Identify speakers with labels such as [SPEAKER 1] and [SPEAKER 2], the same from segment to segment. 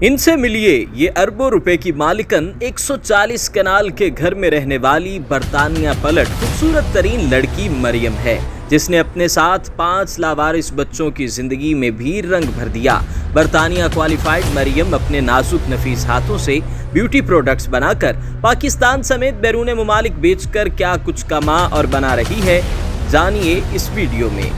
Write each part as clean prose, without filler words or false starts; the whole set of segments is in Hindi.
[SPEAKER 1] इनसे मिलिए ये अरबों रुपए की मालिकन 140 कनाल के घर में रहने वाली बरतानिया पलट खूबसूरत तरीन लड़की मरियम है, जिसने अपने साथ 5 लावारिस बच्चों की जिंदगी में भी रंग भर दिया। बरतानिया क्वालिफाइड मरियम अपने नाजुक नफीस हाथों से ब्यूटी प्रोडक्ट्स बनाकर पाकिस्तान समेत बैरून मुमालिक बेचकर क्या कुछ कमा और बना रही है, जानिए इस वीडियो में।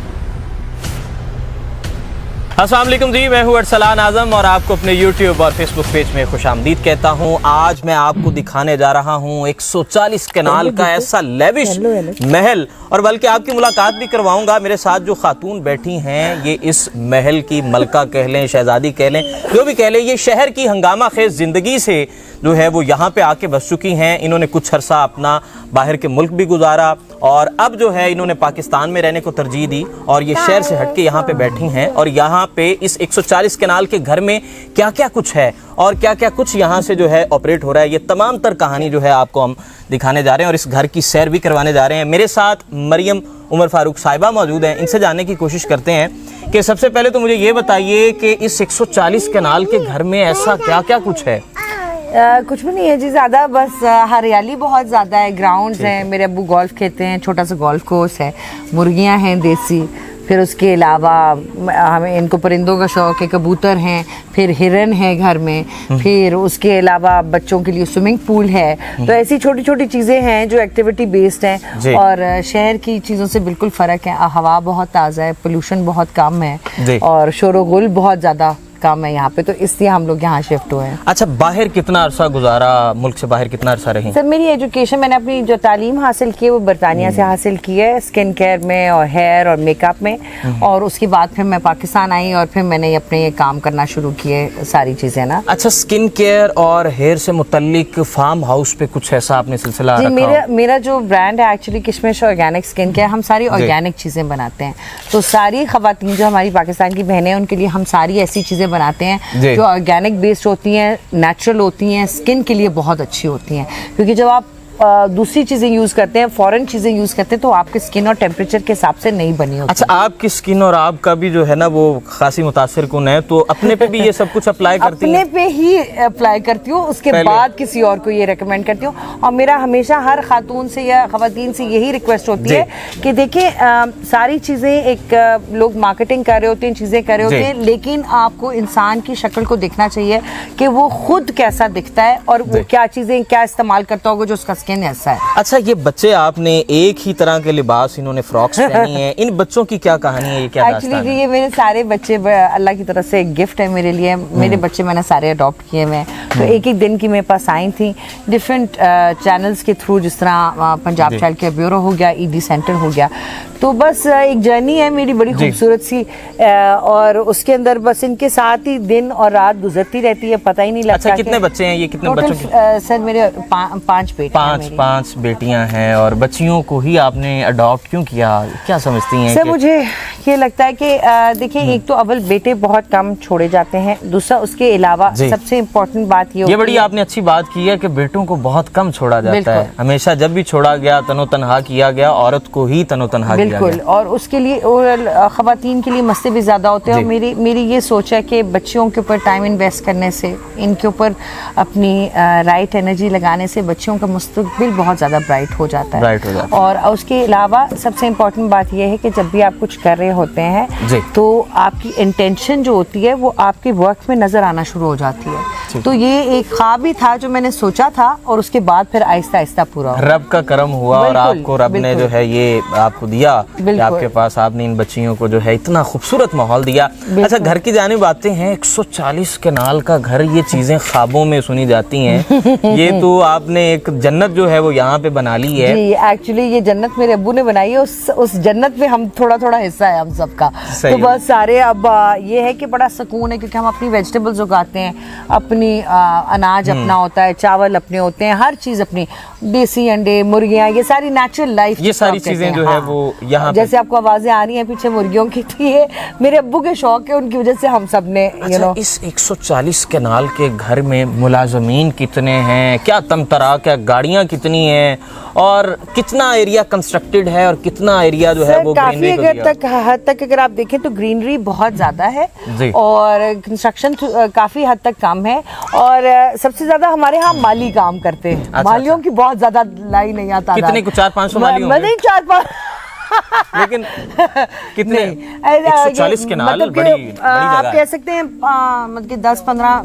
[SPEAKER 1] अस्सलाम वालेकुम जी, मैं हूं अरसलान आजम और आपको अपने YouTube और Facebook पेज में खुशामदीद कहता हूं। आज मैं आपको दिखाने जा रहा हूं 140 कनाल का ऐसा लेविश महल, और बल्कि आपकी मुलाकात भी करवाऊंगा। मेरे साथ जो खातून बैठी हैं ये इस महल की मलका कह लें, शहजादी कह लें, जो भी कह लें, ये शहर की हंगामा खेज ज़िंदगी से जो है वो यहाँ पे आके बस चुकी हैं। इन्होंने कुछ अरसा अपना बाहर के मुल्क भी गुजारा और अब जो है इन्होंने पाकिस्तान में रहने को तरजीह दी और ये शहर से हटके यहाँ पे बैठी हैं। और यहाँ पे इस 140 कनाल के घर में क्या क्या कुछ है और क्या क्या कुछ यहाँ से जो है ऑपरेट हो रहा है, ये तमाम तर कहानी जो है आपको हम दिखाने जा रहे हैं और इस घर की सैर भी करवाने जा रहे हैं। मेरे साथ मरियम उमर फारूक साहिबा मौजूद हैं, इनसे जानने की कोशिश करते हैं कि सबसे पहले तो मुझे ये बताइए कि इस 140 कनाल के घर में ऐसा क्या क्या कुछ है।
[SPEAKER 2] कुछ भी नहीं है जी, ज़्यादा बस हरियाली बहुत ज़्यादा है, ग्राउंड्स हैं, मेरे अब्बू गोल्फ खेलते हैं, छोटा सा गोल्फ कोर्स है, मुर्गियां हैं देसी, फिर उसके अलावा हमें इनको परिंदों का शौक़ है, कबूतर हैं, फिर हिरन है घर में, फिर उसके अलावा बच्चों के लिए स्विमिंग पूल है। तो ऐसी छोटी छोटी चीज़ें हैं जो एक्टिविटी बेस्ड हैं और शहर की चीज़ों से बिल्कुल फ़र्क है। हवा बहुत ताज़ा है, पोल्यूशन बहुत कम है और शोर-गुल बहुत ज़्यादा काम है यहाँ पे, तो इसलिए हम लोग यहाँ शिफ्ट हुए हैं।
[SPEAKER 1] अच्छा, बाहर कितना अरसा गुजारा, मुल्क से बाहर कितना अरसा रही?
[SPEAKER 2] सर मेरी एजुकेशन, मैंने अपनी जो तालीम हासिल की है वो बरतानिया से हासिल की है, स्किन केयर में और हेयर और मेकअप में, और उसके बाद फिर मैं पाकिस्तान आई और फिर मैंने अपने ये काम करना शुरू किए सारी चीज़ें ना।
[SPEAKER 1] अच्छा, स्किन केयर और हेयर से मुतल्लिक फार्म हाउस पे कुछ ऐसा आपने सिलसिला
[SPEAKER 2] जी?
[SPEAKER 1] रखा?
[SPEAKER 2] मेरा जो ब्रांड है एक्चुअली किशमिश ऑर्गेनिक स्किन केयर, हम सारी ऑर्गेनिक चीज़ें बनाते हैं। तो सारी ख़वातीन जो हमारी पाकिस्तान की बहनें हैं उनके लिए हम सारी ऐसी चीज़ें बनाते हैं जो ऑर्गेनिक बेस्ड होती हैं, नेचुरल होती हैं, स्किन के लिए बहुत अच्छी होती हैं। क्योंकि जब आप दूसरी चीज़ें यूज़ करते हैं, फॉरेन चीज़ें यूज़ करते हैं, तो आपकी स्किन और टेम्परेचर के हिसाब से नहीं बनी होती।
[SPEAKER 1] अच्छा, आपकी स्किन और आपका भी जो है ना वो खासी मुतासिर कुन है, तो अपने पे भी ये सब कुछ अप्लाई करती हैं?
[SPEAKER 2] अपने पे ही अप्लाई करती हूँ, उसके बाद किसी और को ये रेकमेंड करती हूँ। और मेरा हमेशा हर खातून से या खवातीन से यही रिक्वेस्ट होती है कि देखिए सारी चीज़ें एक लोग मार्केटिंग कर रहे होते हैं, चीज़ें कर रहे होते हैं, लेकिन आपको इंसान की शक्ल को देखना चाहिए कि वो खुद कैसा दिखता है और वो क्या चीज़ें क्या इस्तेमाल करता होगा जो उसका ऐसा है।
[SPEAKER 1] अच्छा, ये बच्चे आपने एक ही तरह के लिबास, इन्होंने फ्रॉक्स पहनी हैं, इन बच्चों की क्या कहानी है, ये क्या दास्तान है?
[SPEAKER 2] एक्चुअली ये मेरे सारे बच्चे अल्लाह की तरफ से एक गिफ्ट है मेरे लिए। मेरे बच्चे मैंने सारे अडॉप्ट किए हुए हैं। तो एक एक दिन की मेरे पास आई थी डिफरेंट चैनल्स के थ्रू, जिस तरह पंजाब चाइल्ड केयर ब्यूरो हो गया, ईडी सेंटर हो गया। तो बस एक जर्नी है मेरी बड़ी खूबसूरत सी, और उसके अंदर बस इनके साथ ही दिन और रात गुजरती रहती है, पता ही नहीं लगता।
[SPEAKER 1] अच्छा, कितने बच्चे हैं ये, कितने बच्चों की?
[SPEAKER 2] सर मेरे 5 बेटे,
[SPEAKER 1] 5 बेटियां हैं। और बच्चियों को ही आपने अडॉप्ट क्यों किया, क्या समझती हैं?
[SPEAKER 2] सर मुझे ये लगता है कि देखिए, एक तो अव्वल बेटे बहुत कम छोड़े जाते हैं, दूसरा उसके अलावा सबसे इम्पोर्टेंट बात ये
[SPEAKER 1] बड़ी आपने अच्छी बात की है कि बेटों को बहुत कम छोड़ा जाता है। हमेशा जब भी छोड़ा गया तनो तनहा किया गया, औरत को ही तनो तनहा किया गया।
[SPEAKER 2] और उसके लिए खवातीन के लिए मसले भी ज़्यादा होते हैं। और मेरी ये सोच है कि बच्चियों के ऊपर टाइम इन्वेस्ट करने से, इनके ऊपर अपनी राइट एनर्जी लगाने से बच्चियों का मुस्तकबिल बहुत ज़्यादा ब्राइट हो जाता है। और उसके अलावा सबसे इम्पोर्टेंट बात यह है कि जब भी आप कुछ कर रहे होते हैं तो आपकी इंटेंशन जो होती है वो आपके वर्क में नज़र आना शुरू हो जाती है। तो ये एक ख्वाब ही था जो मैंने सोचा था और उसके बाद फिर आहिस्ता आहिस्ता पूरा हुआ।
[SPEAKER 1] रब का करम हुआ और आपको रब ने जो है ये आपको दिया कि आपके पास आपने इन बच्चियों को जो है इतना खूबसूरत माहौल दिया। अच्छा, घर की जानिब आते हैं। 140 कनाल का घर, ये चीज़ें ख्वाबों में सुनी जाती हैं। ये तो आपने एक जन्नत जो है वो यहाँ पे बना ली है।
[SPEAKER 2] जी, एक्चुअली ये जन्नत मेरे अब्बू ने बनाई है, उस जन्नत में हम थोड़ा थोड़ा हिस्सा है हम सबका। तो बस सारे अब ये है कि बड़ा सुकून है क्योंकि हम अपनी वेजिटेबल्स उगाते हैं, अपनी अनाज अपना होता है, चावल अपने होते हैं, हर चीज़ अपनी, देसी अंडे, मुर्गियाँ, ये सारी नेचुरल लाइफ,
[SPEAKER 1] ये सारी चीज़ें जो है वो यहाँ पे।
[SPEAKER 2] जैसे आपको आवाजें आ रही हैं पीछे मुर्गियों की, तो ये मेरे अब्बू के शौक है, उनकी वजह से हम सब ने
[SPEAKER 1] अच्छा, इस 140 कनाल के घर में मुलाजमीन कितने हैं, क्या तमतरा, क्या गाड़ियां कितनी हैं, और कितना एरिया कंस्ट्रक्टेड है और कितना एरिया जो है वो
[SPEAKER 2] काफी
[SPEAKER 1] ग्रीनरी को दिया?
[SPEAKER 2] हद तक अगर आप देखें तो ग्रीनरी बहुत ज्यादा है
[SPEAKER 1] जी।
[SPEAKER 2] और कंस्ट्रक्शन काफी हद तक कम है, और सबसे ज्यादा हमारे यहाँ माली काम करते हैं।
[SPEAKER 1] अच्छा,
[SPEAKER 2] मालियों की बहुत ज्यादा लाई नहीं आता।
[SPEAKER 1] कितने को 400-500 माली होंगे?
[SPEAKER 2] नहीं 4-5
[SPEAKER 1] लेकिन कितने 140 कनाल
[SPEAKER 2] मतलब
[SPEAKER 1] बड़ी
[SPEAKER 2] कि आप
[SPEAKER 1] जगह
[SPEAKER 2] कह सकते हैं मतलब कि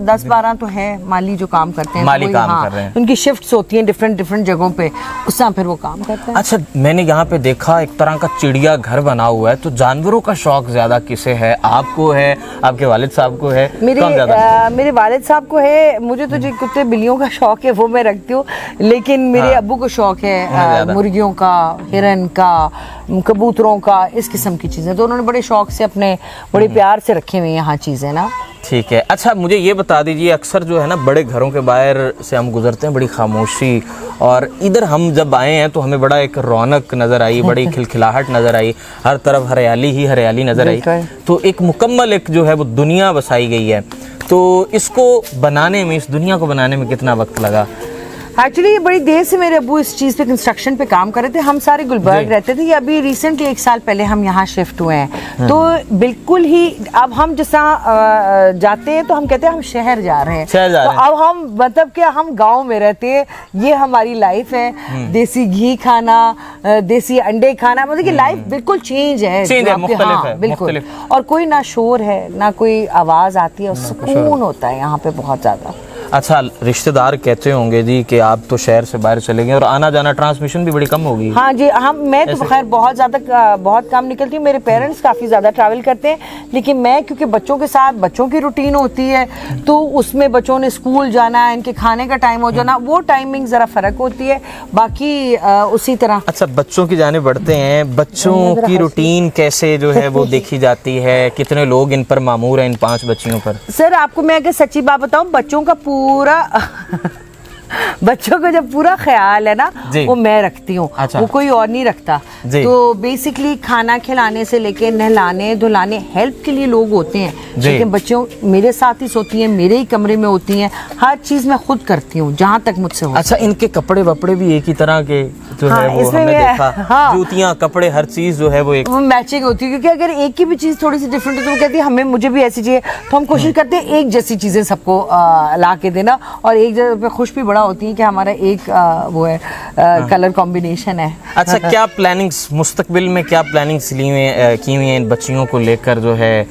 [SPEAKER 2] 10-12 तो है माली जो काम करते हैं।
[SPEAKER 1] माली
[SPEAKER 2] तो
[SPEAKER 1] काम कर रहे हैं।
[SPEAKER 2] उनकी शिफ्ट्स होती हैं डिफरेंट जगहों पे, उस समय फिर वो काम करते हैं।
[SPEAKER 1] अच्छा, मैंने यहाँ पे देखा एक तरह का चिड़िया घर बना हुआ है, तो जानवरों का शौक ज्यादा किसे है? आपको है, आपके वालिद साहब को है? कौन ज्यादा?
[SPEAKER 2] मेरे वालिद साहब को है। मुझे तो जो कुत्ते बिल्लियों का शौक है वो मैं रखती हूँ, लेकिन मेरे अब्बू को शौक है मुर्गियों का, हिरन का, कबूतरों का, इस किस्म की चीजें। तो उन्होंने बड़े शौक से अपने बड़े प्यार से रखे हुए यहाँ चीजें ना।
[SPEAKER 1] ठीक है। अच्छा, मुझे ये बता दीजिए, अक्सर जो है ना बड़े घरों के बाहर से हम गुजरते हैं, बड़ी खामोशी, और इधर हम जब आए हैं तो हमें बड़ा एक रौनक नज़र आई, बड़ी खिलखिलाहट नज़र आई, हर तरफ हरियाली ही हरियाली नज़र आई। तो एक मुकम्मल एक जो है वो दुनिया बसाई गई है। तो इसको बनाने में, इस दुनिया को बनाने में कितना वक्त लगा?
[SPEAKER 2] एक्चुअली ये बड़ी देर से मेरे अब्बू इस चीज़ पे कंस्ट्रक्शन पे काम कर रहे थे। हम सारे गुलबर्ग रहते थे, ये अभी रिसेंटली 1 साल पहले हम यहाँ शिफ्ट हुए हैं। तो बिल्कुल ही अब हम जैसा जाते हैं तो हम कहते हैं हम शहर जा रहे हैं। तो अब हम मतलब कि हम गांव में रहते हैं, ये हमारी लाइफ है। देसी घी खाना, देसी अंडे खाना, मतलब कि लाइफ बिल्कुल चेंज है, बिल्कुल। और कोई ना शोर है ना कोई आवाज़ आती है, सुकून होता है यहाँ पे बहुत ज़्यादा।
[SPEAKER 1] अच्छा, रिश्तेदार कहते होंगे जी कि आप तो शहर से बाहर चले गए और आना जाना ट्रांसमिशन भी बड़ी कम होगी।
[SPEAKER 2] हाँ जी, मैं तो खैर बहुत कम निकलती हूँ। मेरे पेरेंट्स काफ़ी ज़्यादा ट्रैवल करते हैं, लेकिन मैं क्योंकि बच्चों के साथ, बच्चों की रूटीन होती है, तो उसमें बच्चों ने स्कूल जाना, इनके खाने का टाइम हो जाना, वो टाइमिंग ज़रा फ़र्क होती है, बाकी उसी तरह।
[SPEAKER 1] अच्छा, बच्चों की जाने बढ़ते हैं, बच्चों की रूटीन कैसे जो है वो देखी जाती है? कितने लोग इन पर मामूर हैं, इन 5 बच्चियों पर?
[SPEAKER 2] सर, आपको मैं अगर सच्ची बात बताऊँ, बच्चों का पूरा बच्चों का जब पूरा ख्याल है ना, वो मैं रखती हूँ।
[SPEAKER 1] अच्छा।
[SPEAKER 2] वो कोई और नहीं रखता। तो बेसिकली खाना खिलाने से लेके नहलाने धुलाने, हेल्प के लिए लोग होते हैं, लेकिन बच्चों मेरे साथ ही सोती हैं, मेरे ही कमरे में होती हैं, हर चीज मैं खुद करती हूँ जहाँ तक मुझसे हो।
[SPEAKER 1] अच्छा, इनके कपड़े वपड़े भी एक ही तरह के जो है वो हमने देखा, जूतियाँ, कपड़े, हर चीज जो है वो एक
[SPEAKER 2] मैचिंग होती है, क्योंकि अगर एक की भी चीज थोड़ी सी डिफरेंट है तो वो कहती है हमें, मुझे भी ऐसी चाहिए। तो हम कोशिश करते हैं एक जैसी चीजें सबको ला के देना, और एक जगह पे खुश भी बड़ा होती है कि हमारा एक वो है कलर कॉम्बिनेशन है।
[SPEAKER 1] अच्छा, क्या प्लानिंग्स मुस्तकबिल में, क्या प्लानिंग्स की हुई हैं इन बच्चियों को लेकर, जो है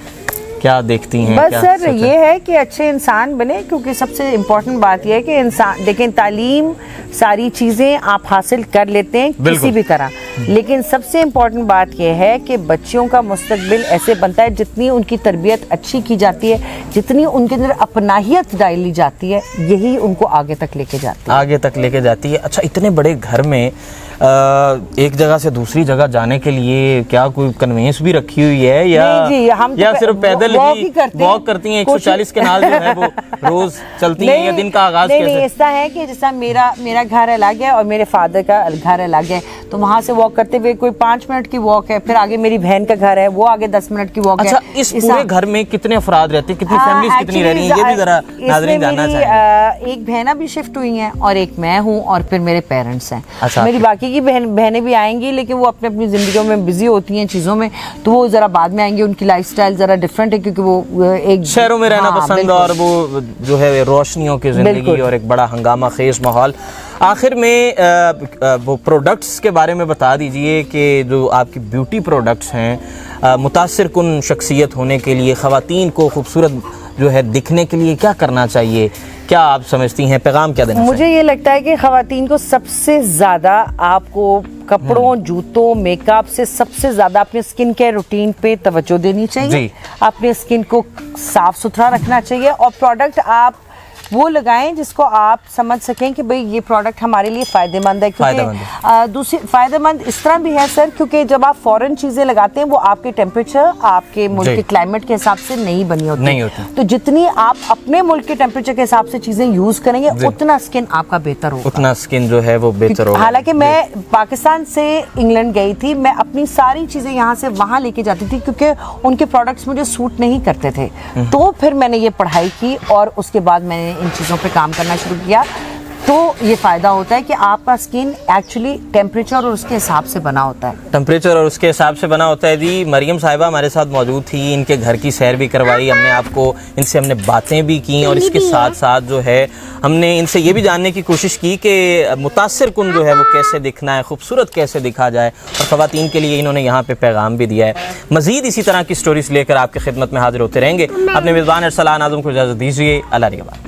[SPEAKER 1] क्या देखती हैं?
[SPEAKER 2] बस सर ये है कि अच्छे इंसान बने, क्योंकि सबसे इम्पोर्टेंट बात यह है कि इंसान, देखें, तालीम सारी चीज़ें आप हासिल कर लेते हैं किसी भी तरह, लेकिन सबसे इम्पोर्टेंट बात यह है कि बच्चियों का मुस्तकबिल ऐसे बनता है, जितनी उनकी तरबियत अच्छी की जाती है, जितनी उनके अंदर अपनाहियत डाली जाती है, यही उनको आगे तक लेके जाती है। अच्छा, इतने बड़े घर में एक जगह से दूसरी जगह जाने के लिए क्या कोई कन्वेंस भी रखी हुई है, या नहीं जी, हम
[SPEAKER 1] या सिर्फ पैदल ही वॉक करती हैं? 140 कनाल जो है वो रोज चलती हैं, या दिन का आगाज कैसे?
[SPEAKER 2] नहीं, ऐसा है कि जैसा मेरा घर अलग है और मेरे फादर का घर अलग है, तो वहाँ से वॉक करते हुए कोई 5 मिनट की वॉक है, फिर आगे मेरी बहन का घर है, वो आगे 10 मिनट की वॉक है।
[SPEAKER 1] अच्छा, इस पूरे घर में कितने अफराद रहते हैं, कितनी फैमिलीज कितनी रह रही हैं, ये भी जरा नाज़रीन जानना चाहेंगे।
[SPEAKER 2] एक बहना भी शिफ्ट हुई हैं, और एक मैं हूँ, और फिर मेरे पेरेंट्स हैं।
[SPEAKER 1] अच्छा,
[SPEAKER 2] मेरी बाकी की बहनें भी आएंगी, लेकिन वो अपनी अपनी जिंदगियों में बिजी होती हैं चीज़ों में, तो वो ज़रा बाद में आएंगी। उनकी लाइफस्टाइल ज़रा डिफरेंट है, क्योंकि वो एक
[SPEAKER 1] शहरों में रहना पसंद, और वो जो है रोशनियों की जिंदगी और एक बड़ा हंगामा खेज माहौल। आखिर में वो प्रोडक्ट्स के बारे में बता दीजिए कि जो आपकी ब्यूटी प्रोडक्ट्स हैं, मुतासिर कुन शख्सियत होने के लिए, ख़वातीन को खूबसूरत जो है दिखने के लिए क्या करना चाहिए? क्या आप समझती हैं, पैगाम क्या देना?
[SPEAKER 2] मुझे ये लगता है कि ख़वातीन को सबसे ज़्यादा आपको कपड़ों, जूतों, मेकअप से सबसे ज़्यादा अपने स्किन केयर रूटीन पे तवज्जो देनी चाहिए। अपने स्किन को साफ सुथरा रखना चाहिए, और प्रोडक्ट आप वो लगाएं जिसको आप समझ सकें कि भाई ये प्रोडक्ट हमारे लिए फ़ायदेमंद है। क्योंकि दूसरी फ़ायदेमंद इस तरह भी है सर, क्योंकि जब आप फॉरेन चीज़ें लगाते हैं वो आपके टेम्परेचर, आपके मुल्क के क्लाइमेट के हिसाब से नहीं बनी होती। तो जितनी आप अपने मुल्क के टेम्परेचर के हिसाब से चीज़ें यूज़ करेंगे उतना स्किन आपका बेहतर होगा,
[SPEAKER 1] उतना स्किन जो है वो बेहतर होगा।
[SPEAKER 2] हालांकि मैं पाकिस्तान से इंग्लैंड गई थी, मैं अपनी सारी चीज़ें यहाँ से वहाँ लेके जाती थी क्योंकि उनके प्रोडक्ट्स मुझे सूट नहीं करते थे। तो फिर मैंने ये पढ़ाई की और उसके बाद मैंने इन चीज़ों पे काम करना शुरू किया। तो ये फ़ायदा होता है कि आपका स्किन एक्चुअली टेम्परेचर और उसके हिसाब से बना होता है।
[SPEAKER 1] टेम्परेचर और उसके हिसाब से बना होता है जी। मरियम साहिबा हमारे साथ मौजूद थी, इनके घर की सैर भी करवाई हमने आपको, इनसे हमने बातें भी की और इसके साथ साथ जो है हमने इनसे ये भी जानने की कोशिश की कि मुतासिर कुन जो है वो कैसे दिखना है, खूबसूरत कैसे दिखा जाए, और ख़वातीन के लिए इन्होंने यहाँ पे पैगाम भी दिया है। मज़ीद इसी तरह की स्टोरीज लेकर आपकी खिदमत में हाजिर होते रहेंगे। अपने मेज़बान अरसलान आज़म को इजाज़त दीजिए। अल्लाह निगहबान।